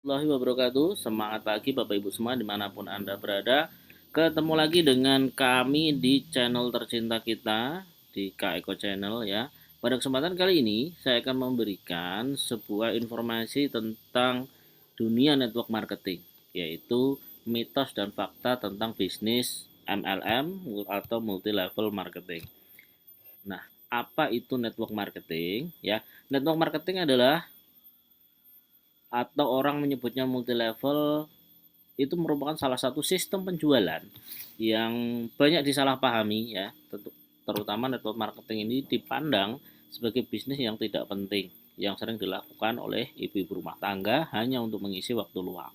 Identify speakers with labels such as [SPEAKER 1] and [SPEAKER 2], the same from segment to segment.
[SPEAKER 1] Warahmatullahi wabarakatuh. Semangat pagi Bapak Ibu semua dimanapun Anda berada. Ketemu lagi dengan kami di channel tercinta kita di Kak Eko Channel ya. Pada kesempatan kali ini saya akan memberikan sebuah informasi tentang dunia network marketing, yaitu mitos dan fakta tentang bisnis MLM atau multi level marketing. Nah, apa itu network marketing ya? Network marketing adalah, atau orang menyebutnya multi level, itu merupakan salah satu sistem penjualan yang banyak disalahpahami ya. Terutama network marketing ini dipandang sebagai bisnis yang tidak penting, yang sering dilakukan oleh ibu-ibu rumah tangga hanya untuk mengisi waktu luang.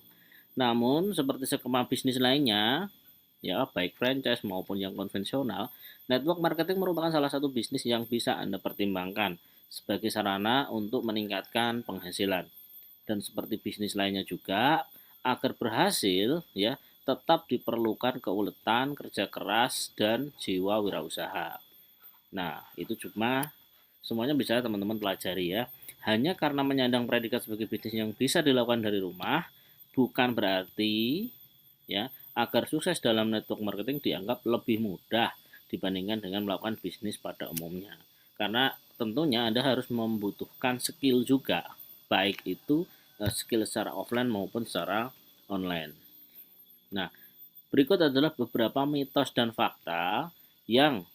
[SPEAKER 1] Namun seperti skema bisnis lainnya ya, baik franchise maupun yang konvensional, network marketing merupakan salah satu bisnis yang bisa Anda pertimbangkan sebagai sarana untuk meningkatkan penghasilan. Dan seperti bisnis lainnya juga, agar berhasil ya, tetap diperlukan keuletan, kerja keras, dan jiwa wirausaha. Nah, itu cuma semuanya bisa teman-teman pelajari ya. Hanya karena menyandang predikat sebagai bisnis yang bisa dilakukan dari rumah, bukan berarti ya agar sukses dalam network marketing dianggap lebih mudah dibandingkan dengan melakukan bisnis pada umumnya. Karena tentunya Anda harus membutuhkan skill juga, baik itu skill secara offline maupun secara online. Nah, berikut adalah beberapa mitos dan fakta yang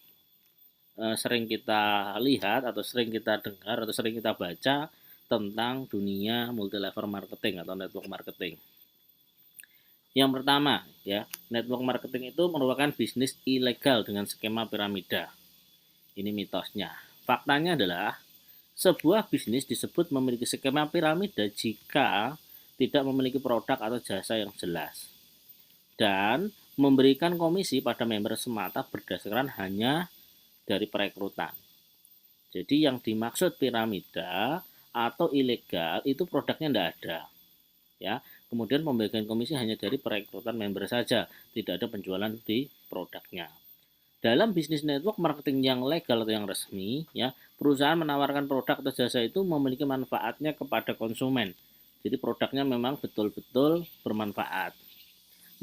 [SPEAKER 1] sering kita lihat atau sering kita dengar atau sering kita baca tentang dunia multi level marketing atau network marketing. Yang pertama ya, network marketing itu merupakan bisnis ilegal dengan skema piramida. Ini mitosnya. Faktanya adalah sebuah bisnis disebut memiliki skema piramida jika tidak memiliki produk atau jasa yang jelas dan memberikan komisi pada member semata berdasarkan hanya dari perekrutan. Jadi yang dimaksud piramida atau ilegal itu produknya tidak ada, ya. Kemudian pembagian komisi hanya dari perekrutan member saja, tidak ada penjualan di produknya. Dalam bisnis network marketing yang legal atau yang resmi, ya, perusahaan menawarkan produk atau jasa itu memiliki manfaatnya kepada konsumen. Jadi produknya memang betul-betul bermanfaat.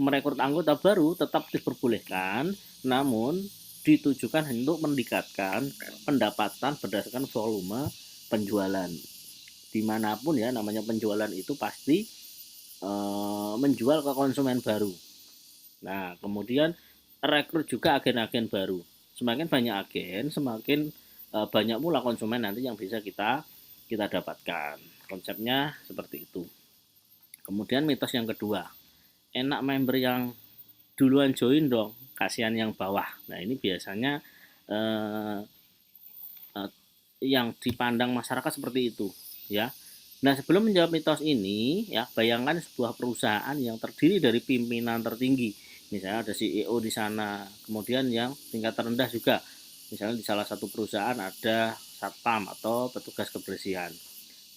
[SPEAKER 1] Merekrut anggota baru tetap diperbolehkan, namun ditujukan untuk meningkatkan pendapatan berdasarkan volume penjualan. Dimanapun ya, namanya penjualan itu pasti menjual ke konsumen baru. Nah, kemudian rekrut juga agen-agen baru. Semakin banyak agen, semakin banyak pula konsumen nanti yang bisa kita dapatkan. Konsepnya seperti itu. Kemudian mitos yang kedua, enak member yang duluan join dong, kasihan yang bawah. Nah, ini biasanya eh, eh, yang dipandang masyarakat seperti itu ya. Nah, sebelum menjawab mitos ini ya, bayangkan sebuah perusahaan yang terdiri dari pimpinan tertinggi. Misalnya ada CEO di sana, kemudian yang tingkat terendah juga. Misalnya di salah satu perusahaan ada satpam atau petugas kebersihan.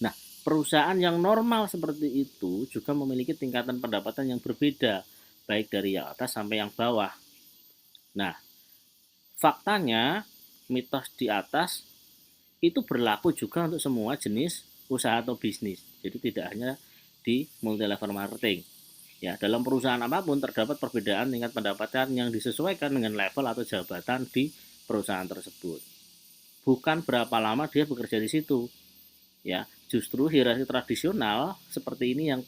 [SPEAKER 1] Nah, perusahaan yang normal seperti itu juga memiliki tingkatan pendapatan yang berbeda, baik dari yang atas sampai yang bawah. Nah, faktanya mitos di atas itu berlaku juga untuk semua jenis usaha atau bisnis. Jadi tidak hanya di multi level marketing. Ya, dalam perusahaan apapun terdapat perbedaan tingkat pendapatan yang disesuaikan dengan level atau jabatan di perusahaan tersebut. Bukan berapa lama dia bekerja di situ. Ya, justru hierarki tradisional seperti ini yang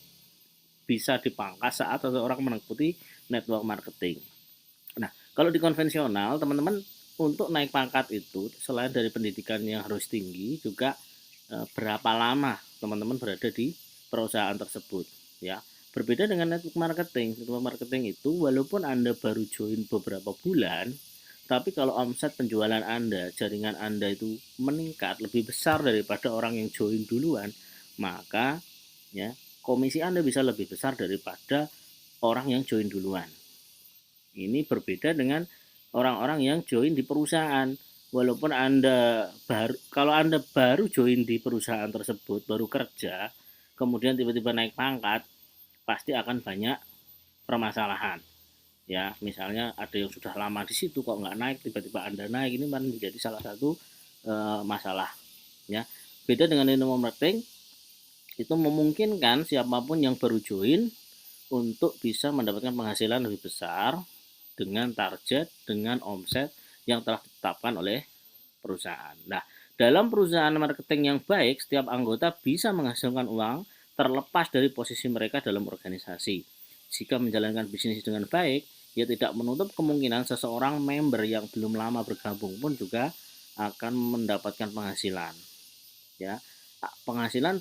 [SPEAKER 1] bisa dipangkas saat seseorang mengikuti network marketing. Nah, kalau di konvensional, teman-teman, untuk naik pangkat itu selain dari pendidikan yang harus tinggi, juga berapa lama teman-teman berada di perusahaan tersebut, ya. Berbeda dengan network marketing. Network marketing itu walaupun Anda baru join beberapa bulan, tapi kalau omset penjualan Anda, jaringan Anda itu meningkat lebih besar daripada orang yang join duluan, maka ya, komisi Anda bisa lebih besar daripada orang yang join duluan. Ini berbeda dengan orang-orang yang join di perusahaan. Walaupun Anda baru, kalau Anda baru join di perusahaan tersebut, baru kerja, kemudian tiba-tiba naik pangkat, pasti akan banyak permasalahan. Ya, misalnya ada yang sudah lama di situ kok nggak naik, tiba-tiba Anda naik, ini menjadi salah satu masalah. Ya, beda dengan ilmu marketing, Itu memungkinkan siapapun yang baru join untuk bisa mendapatkan penghasilan lebih besar dengan target, dengan omset yang telah ditetapkan oleh perusahaan. Nah, dalam perusahaan marketing yang baik, setiap anggota bisa menghasilkan uang terlepas dari posisi mereka dalam organisasi. Jika menjalankan bisnis dengan baik, ia tidak menutup kemungkinan seseorang member yang belum lama bergabung pun juga akan mendapatkan penghasilan. Ya, penghasilan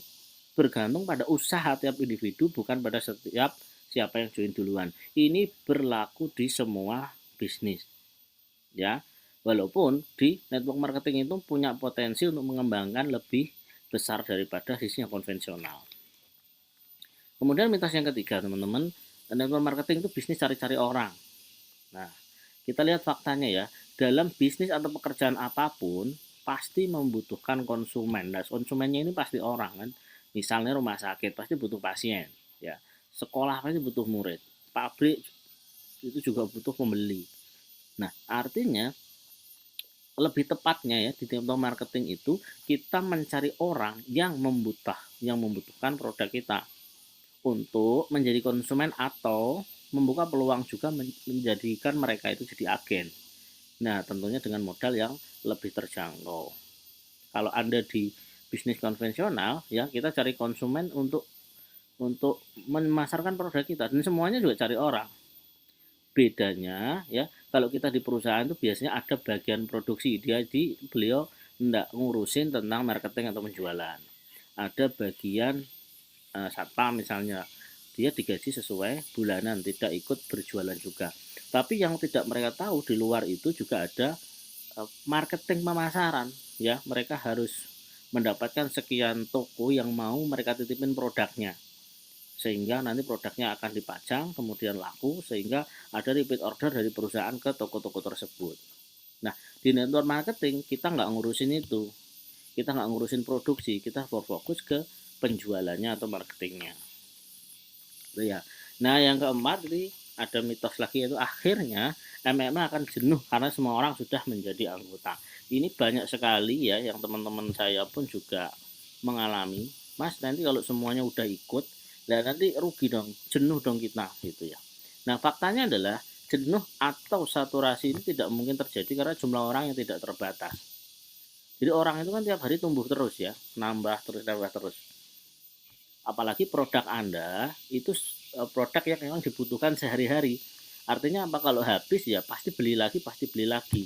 [SPEAKER 1] bergantung pada usaha tiap individu, bukan pada setiap siapa yang join duluan. Ini berlaku di semua bisnis. Ya, walaupun di network marketing itu punya potensi untuk mengembangkan lebih besar daripada sisi yang konvensional. Kemudian mitos yang ketiga, teman-teman, network marketing itu bisnis cari-cari orang. Nah, kita lihat faktanya ya, dalam bisnis atau pekerjaan apapun pasti membutuhkan konsumen. Nah, konsumennya ini pasti orang kan. Misalnya rumah sakit pasti butuh pasien, ya. Sekolah pasti butuh murid, pabrik itu juga butuh pembeli. Nah, artinya lebih tepatnya ya di network marketing itu kita mencari orang yang membutuhkan produk kita untuk menjadi konsumen atau membuka peluang juga menjadikan mereka itu jadi agen. Nah, tentunya dengan modal yang lebih terjangkau. Kalau Anda di bisnis konvensional, ya kita cari konsumen untuk memasarkan produk kita, dan semuanya juga cari orang. Bedanya ya, kalau kita di perusahaan itu biasanya ada bagian produksi, beliau enggak ngurusin tentang marketing atau penjualan. Ada bagian satpam misalnya, dia digaji sesuai bulanan, tidak ikut berjualan juga. Tapi yang tidak mereka tahu di luar itu juga ada marketing pemasaran, ya mereka harus mendapatkan sekian toko yang mau mereka titipin produknya, sehingga nanti produknya akan dipajang kemudian laku, sehingga ada repeat order dari perusahaan ke toko-toko tersebut. Nah, di network marketing kita nggak ngurusin itu, kita nggak ngurusin produksi, kita fokus ke penjualannya atau marketingnya. Itu ya. Nah, yang keempat ini ada mitos lagi, yaitu akhirnya MMA akan jenuh karena semua orang sudah menjadi anggota. Ini banyak sekali ya yang teman-teman saya pun juga mengalami. Mas, nanti kalau semuanya udah ikut, dan nanti rugi dong, jenuh dong kita gitu ya. Nah, faktanya adalah jenuh atau saturasi ini tidak mungkin terjadi karena jumlah orang yang tidak terbatas. Jadi orang itu kan tiap hari tumbuh terus ya, nambah terus. Apalagi produk Anda itu produk yang memang dibutuhkan sehari-hari. Artinya apa, kalau habis ya pasti beli lagi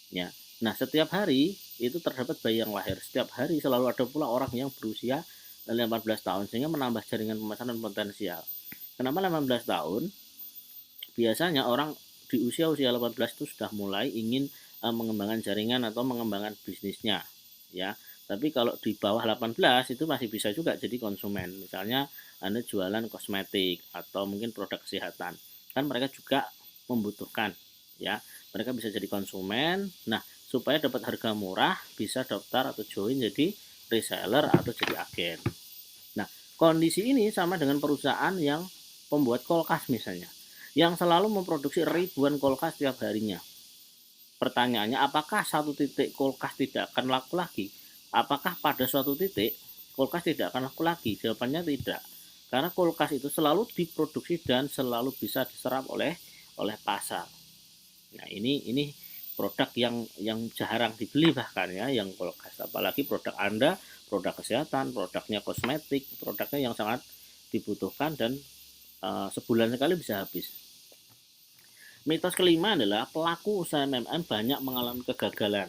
[SPEAKER 1] ya. Nah, setiap hari itu terdapat bayi yang lahir, setiap hari selalu ada pula orang yang berusia 18 tahun, sehingga menambah jaringan pemasaran potensial. Kenapa 18 tahun? Biasanya orang di usia-usia 18 itu sudah mulai ingin mengembangkan jaringan atau mengembangkan bisnisnya ya. Tapi kalau di bawah 18 itu masih bisa juga jadi konsumen. Misalnya Anda jualan kosmetik atau mungkin produk kesehatan, kan mereka juga membutuhkan ya. Mereka bisa jadi konsumen. Nah, supaya dapat harga murah bisa daftar atau join jadi reseller atau jadi agen. Nah, kondisi ini sama dengan perusahaan yang pembuat kulkas misalnya, yang selalu memproduksi ribuan kulkas setiap harinya. Pertanyaannya, apakah satu titik kulkas tidak akan laku lagi? Apakah pada suatu titik kulkas tidak akan laku lagi? Jawabannya tidak. Karena kulkas itu selalu diproduksi dan selalu bisa diserap oleh pasar. Nah, ini produk yang jarang dibeli bahkan ya, yang kulkas. Apalagi produk Anda, produk kesehatan, produknya kosmetik, produknya yang sangat dibutuhkan dan sebulan sekali bisa habis. Mitos kelima adalah pelaku usaha MLM banyak mengalami kegagalan.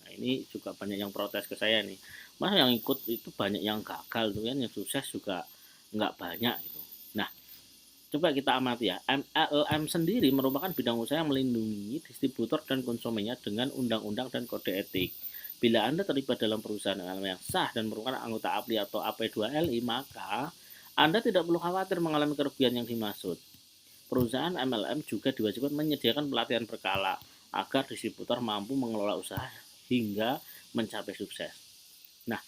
[SPEAKER 1] Nah, ini juga banyak yang protes ke saya nih. Mas, yang ikut itu banyak yang gagal tuh kan, yang sukses juga nggak banyak gitu. Nah, coba kita amati ya. MLM sendiri merupakan bidang usaha yang melindungi distributor dan konsumennya dengan undang-undang dan kode etik. Bila Anda terlibat dalam perusahaan MLM yang sah dan merupakan anggota APLI atau AP2LI, maka Anda tidak perlu khawatir mengalami kerugian yang dimaksud. Perusahaan MLM juga diwajibkan menyediakan pelatihan berkala agar distributor mampu mengelola usaha hingga mencapai sukses. Nah,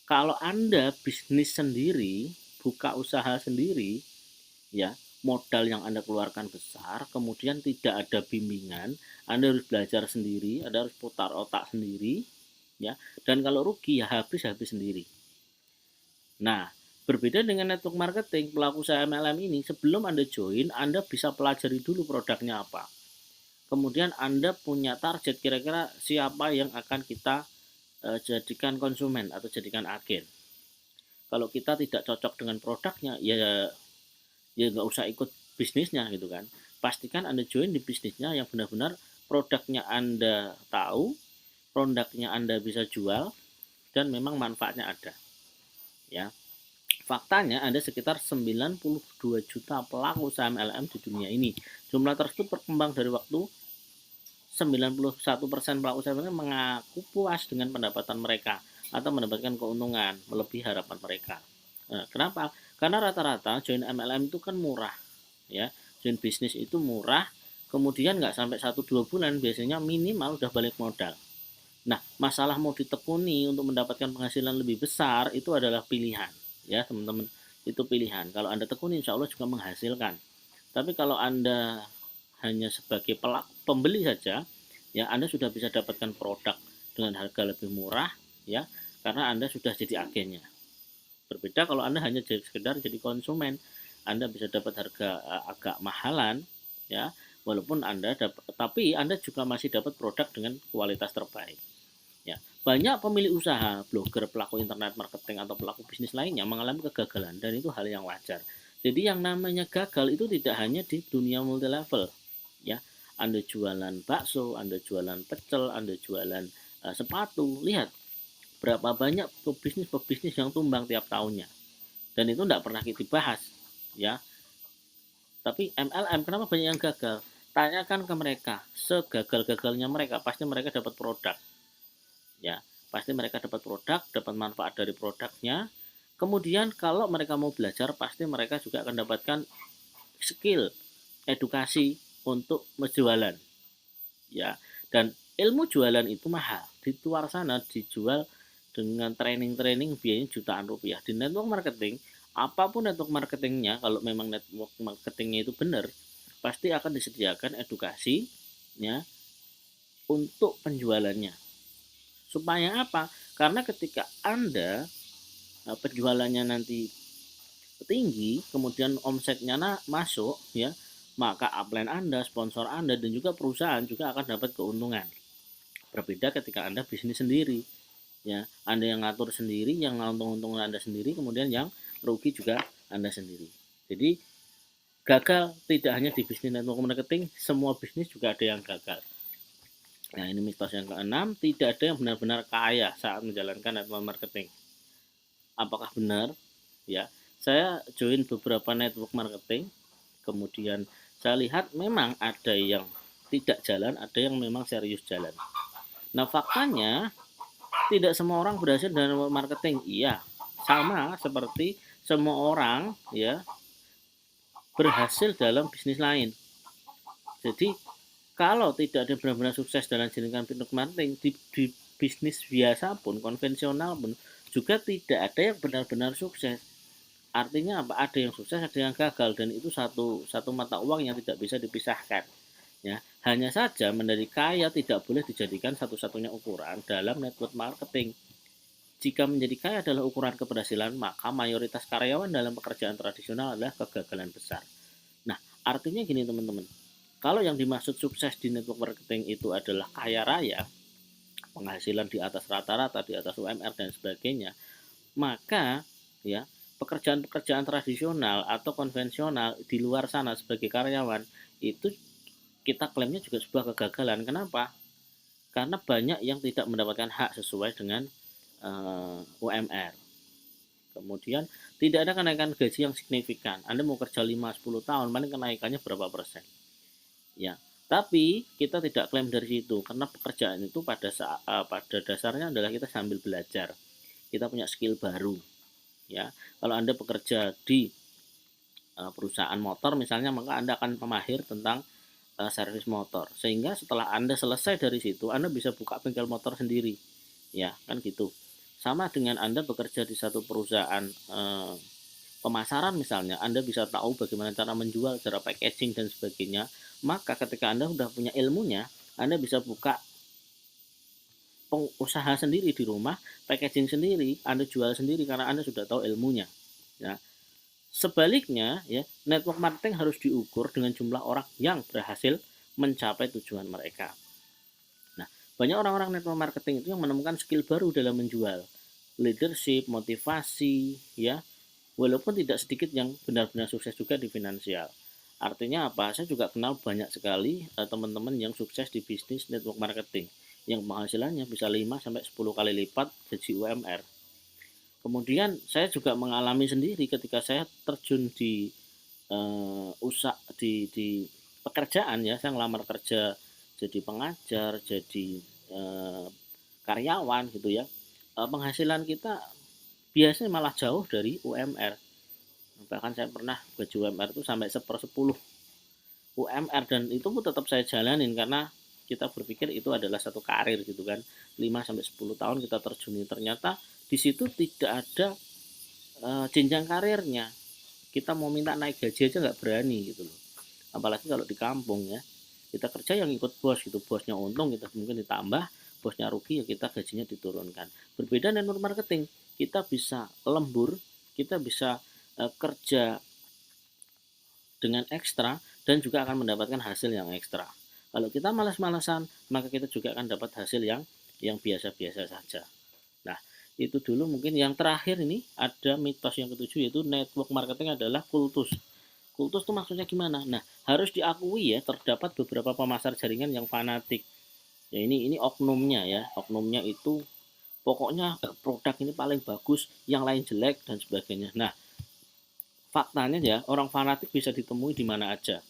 [SPEAKER 1] kalau Anda bisnis sendiri, buka usaha sendiri, ya, modal yang Anda keluarkan besar, kemudian tidak ada bimbingan, Anda harus belajar sendiri, Anda harus putar otak sendiri, ya, dan kalau rugi ya habis sendiri. Nah, berbeda dengan network marketing, pelaku usaha MLM ini sebelum Anda join, Anda bisa pelajari dulu produknya apa. Kemudian Anda punya target kira-kira siapa yang akan kita jadikan konsumen atau jadikan agen. Kalau kita tidak cocok dengan produknya, ya nggak usah ikut bisnisnya gitu kan. Pastikan Anda join di bisnisnya yang benar-benar produknya Anda tahu, produknya Anda bisa jual, dan memang manfaatnya ada. Ya, faktanya ada sekitar 92 juta pelaku usaha MLM di dunia ini. Jumlah tersebut berkembang dari waktu 91% pelaku usaha MLM mengaku puas dengan pendapatan mereka atau mendapatkan keuntungan melebihi harapan mereka. Nah, kenapa? Karena rata-rata join MLM itu kan murah, ya. Join bisnis itu murah, kemudian nggak sampai 1-2 bulan biasanya minimal udah balik modal. Nah, masalah mau ditekuni untuk mendapatkan penghasilan lebih besar itu adalah pilihan, ya teman-teman. Itu pilihan. Kalau Anda tekuni, insya Allah juga menghasilkan. Tapi kalau Anda hanya sebagai pembeli saja, ya Anda sudah bisa dapatkan produk dengan harga lebih murah, ya, karena Anda sudah jadi agennya. Berbeda kalau Anda hanya sekedar jadi konsumen, Anda bisa dapat harga agak mahalan, ya, walaupun Anda dapat, tapi Anda juga masih dapat produk dengan kualitas terbaik. Ya, banyak pemilik usaha, blogger, pelaku internet marketing atau pelaku bisnis lainnya mengalami kegagalan dan itu hal yang wajar. Jadi yang namanya gagal itu tidak hanya di dunia multi level, ya. Anda jualan bakso, Anda jualan pecel, Anda jualan sepatu, lihat berapa banyak pebisnis yang tumbang tiap tahunnya. Dan itu tidak pernah kita bahas, ya. Tapi MLM kenapa banyak yang gagal? Tanyakan ke mereka, segagal-gagalnya mereka pasti mereka dapat produk, ya pasti mereka dapat produk, dapat manfaat dari produknya. Kemudian kalau mereka mau belajar pasti mereka juga akan dapatkan skill, edukasi untuk menjualan, ya. Dan ilmu jualan itu mahal, di luar sana dijual dengan training-training biayanya jutaan rupiah. Di network marketing, apapun network marketingnya, kalau memang network marketingnya itu benar, pasti akan disediakan edukasi, ya, untuk penjualannya. Supaya apa? Karena ketika Anda penjualannya nanti tinggi, kemudian omsetnya masuk, ya, maka upline Anda, sponsor Anda, dan juga perusahaan juga akan dapat keuntungan. Berbeda ketika Anda bisnis sendiri, ya, Anda yang ngatur sendiri, yang untung-untungan Anda sendiri, kemudian yang rugi juga Anda sendiri. Jadi gagal tidak hanya di bisnis network marketing, semua bisnis juga ada yang gagal. Nah, ini mitos yang keenam, tidak ada yang benar-benar kaya saat menjalankan network marketing. Apakah benar? Ya, saya join beberapa network marketing, kemudian saya lihat memang ada yang tidak jalan, ada yang memang serius jalan. Nah, faktanya tidak semua orang berhasil dalam network marketing. Iya, sama seperti semua orang, ya, berhasil dalam bisnis lain. Jadi kalau tidak ada benar-benar sukses dalam jaringan network marketing di bisnis biasa pun, konvensional pun juga tidak ada yang benar-benar sukses. Artinya apa? Ada yang sukses, ada yang gagal, dan itu satu mata uang yang tidak bisa dipisahkan. Ya, hanya saja menjadi kaya tidak boleh dijadikan satu-satunya ukuran dalam network marketing. Jika menjadi kaya adalah ukuran keberhasilan, maka mayoritas karyawan dalam pekerjaan tradisional adalah kegagalan besar. Nah, artinya gini teman-teman. Kalau yang dimaksud sukses di network marketing itu adalah kaya raya, penghasilan di atas rata-rata, di atas UMR dan sebagainya, maka, ya, pekerjaan-pekerjaan tradisional atau konvensional di luar sana sebagai karyawan itu kita klaimnya juga sebuah kegagalan. Kenapa? Karena banyak yang tidak mendapatkan hak sesuai dengan UMR. Kemudian tidak ada kenaikan gaji yang signifikan. Anda mau kerja 5-10 tahun, paling kenaikannya berapa persen. Ya, tapi kita tidak klaim dari situ karena pekerjaan itu pada dasarnya adalah kita sambil belajar. Kita punya skill baru, ya. Kalau Anda bekerja di perusahaan motor misalnya, maka Anda akan pemahir tentang servis motor. Sehingga setelah Anda selesai dari situ, Anda bisa buka bengkel motor sendiri. Ya, kan gitu. Sama dengan Anda bekerja di satu perusahaan pemasaran misalnya, Anda bisa tahu bagaimana cara menjual, cara packaging dan sebagainya. Maka ketika Anda sudah punya ilmunya, Anda bisa buka usaha sendiri di rumah, packaging sendiri, Anda jual sendiri karena Anda sudah tahu ilmunya. Ya. Sebaliknya, ya, network marketing harus diukur dengan jumlah orang yang berhasil mencapai tujuan mereka. Nah, banyak orang-orang network marketing itu yang menemukan skill baru dalam menjual, leadership, motivasi, ya, walaupun tidak sedikit yang benar-benar sukses juga di finansial. Artinya apa? Saya juga kenal banyak sekali teman-teman yang sukses di bisnis network marketing yang penghasilannya bisa 5 sampai 10 kali lipat gaji UMR. Kemudian saya juga mengalami sendiri ketika saya terjun di usaha di pekerjaan, ya, saya ngelamar kerja jadi pengajar, jadi eh, karyawan gitu ya. Penghasilan kita biasanya malah jauh dari UMR. Bahkan saya pernah gaji UMR itu sampai 1/10 UMR, dan itu pun tetap saya jalanin karena kita berpikir itu adalah satu karir gitu kan. 5 sampai 10 tahun kita terjuni, ternyata di situ tidak ada jenjang karirnya. Kita mau minta naik gaji aja nggak berani gitu loh. Apalagi kalau di kampung, ya. Kita kerja yang ikut bos gitu, bosnya untung kita mungkin ditambah, bosnya rugi ya kita gajinya diturunkan. Berbeda dengan marketing, kita bisa lembur, kita bisa kerja dengan ekstra dan juga akan mendapatkan hasil yang ekstra. Kalau kita malas-malasan, maka kita juga akan dapat hasil yang biasa-biasa saja. Nah, itu dulu. Mungkin yang terakhir ini ada mitos yang ketujuh, yaitu network marketing adalah kultus. Kultus itu maksudnya gimana? Nah, harus diakui ya, terdapat beberapa pemasar jaringan yang fanatik. Ya, ini oknumnya ya. Oknumnya itu pokoknya produk ini paling bagus, yang lain jelek dan sebagainya. Nah, faktanya ya, orang fanatik bisa ditemui di mana aja.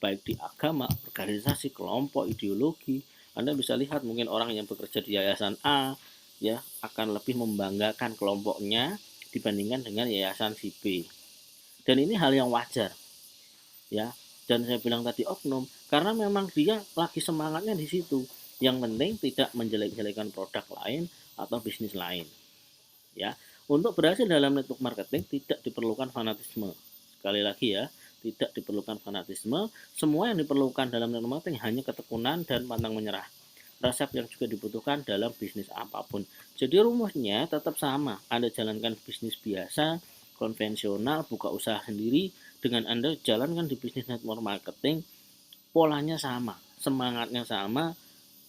[SPEAKER 1] Baik di agama, organisasi, kelompok, ideologi. Anda bisa lihat mungkin orang yang bekerja di yayasan A, ya, akan lebih membanggakan kelompoknya dibandingkan dengan yayasan si B. Dan ini hal yang wajar, ya. Dan saya bilang tadi oknum karena memang dia lagi semangatnya di situ. Yang penting tidak menjelek-jelekan produk lain atau bisnis lain, ya. Untuk berhasil dalam network marketing tidak diperlukan fanatisme. Sekali lagi ya, tidak diperlukan fanatisme. Semua yang diperlukan dalam network marketing hanya ketekunan dan pantang menyerah. Resep yang juga dibutuhkan dalam bisnis apapun. Jadi rumusnya tetap sama. Anda jalankan bisnis biasa, konvensional, buka usaha sendiri, dengan Anda jalankan di bisnis network marketing, polanya sama, semangatnya sama,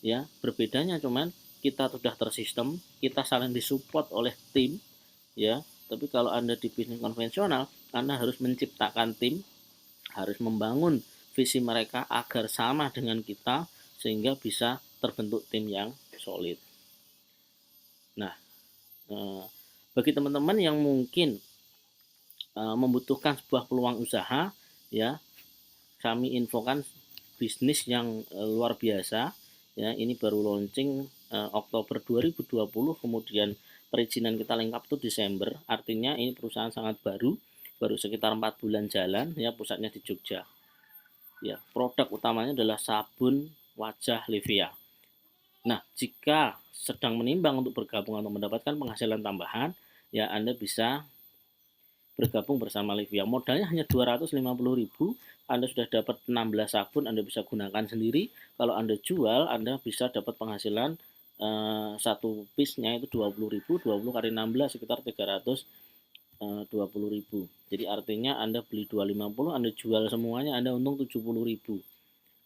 [SPEAKER 1] ya. Berbedanya cuman kita sudah tersistem, kita saling disupport oleh tim, ya. Tapi kalau Anda di bisnis konvensional, Anda harus menciptakan tim, harus membangun visi mereka agar sama dengan kita sehingga bisa terbentuk tim yang solid. Nah, bagi teman-teman yang mungkin membutuhkan sebuah peluang usaha, ya, kami infokan bisnis yang luar biasa, ya. Ini baru launching Oktober 2020, kemudian perizinan kita lengkap tuh Desember. Artinya ini perusahaan sangat baru sekitar 4 bulan jalan, ya. Pusatnya di Jogja, ya. Produk utamanya adalah sabun wajah Livia. Nah, jika sedang menimbang untuk bergabung atau mendapatkan penghasilan tambahan, ya, Anda bisa bergabung bersama Livia. Modalnya hanya 250.000, Anda sudah dapat 16 sabun, Anda bisa gunakan sendiri. Kalau Anda jual, Anda bisa dapat penghasilan satu piece-nya itu 20.000, 20 kali 16 sekitar 320.000. Jadi artinya Anda beli 250, Anda jual semuanya, Anda untung 70.000.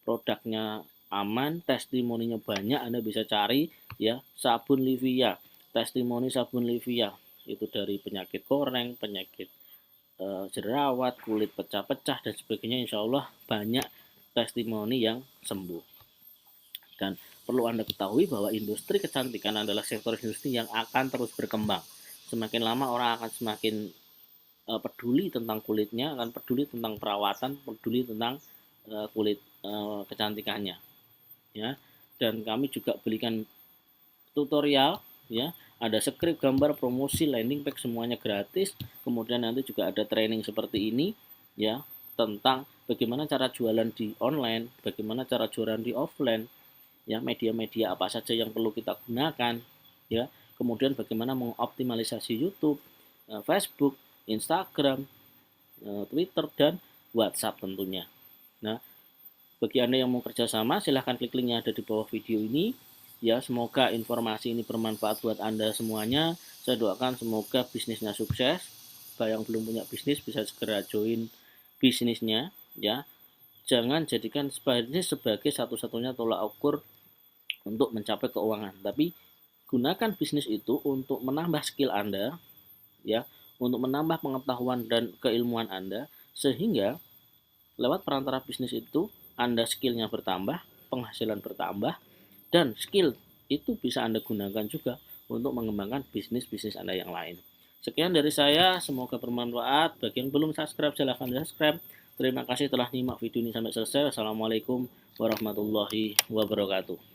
[SPEAKER 1] Produknya aman, testimoninya banyak, Anda bisa cari, ya, sabun Livia, testimoni sabun Livia itu dari penyakit koreng, penyakit jerawat, kulit pecah-pecah dan sebagainya. Insya Allah banyak testimoni yang sembuh. Dan perlu Anda ketahui bahwa industri kecantikan adalah sektor industri yang akan terus berkembang. Semakin lama orang akan semakin peduli tentang kulitnya, akan peduli tentang perawatan, peduli tentang kulit kecantikannya, ya. Dan kami juga berikan tutorial, ya. Ada skrip, gambar, promosi, landing page, semuanya gratis. Kemudian nanti juga ada training seperti ini, ya, tentang bagaimana cara jualan di online, bagaimana cara jualan di offline, ya, media-media apa saja yang perlu kita gunakan, ya. Kemudian bagaimana mengoptimalisasi YouTube, Facebook, Instagram, Twitter, dan WhatsApp tentunya. Nah, bagi Anda yang mau kerjasama, silahkan klik link yang ada di bawah video ini. Ya, semoga informasi ini bermanfaat buat Anda semuanya. Saya doakan semoga bisnisnya sukses. Yang belum punya bisnis bisa segera join bisnisnya ya. Jangan jadikan bisnis sebagai satu-satunya tolak ukur untuk mencapai keuangan, tapi gunakan bisnis itu untuk menambah skill Anda ya, untuk menambah pengetahuan dan keilmuan Anda, sehingga lewat perantara bisnis itu Anda skillnya bertambah, penghasilan bertambah, dan skill itu bisa Anda gunakan juga untuk mengembangkan bisnis-bisnis Anda yang lain. Sekian dari saya, semoga bermanfaat. Bagi yang belum subscribe, silahkan subscribe. Terima kasih telah nyimak video ini sampai selesai. Wassalamualaikum warahmatullahi wabarakatuh.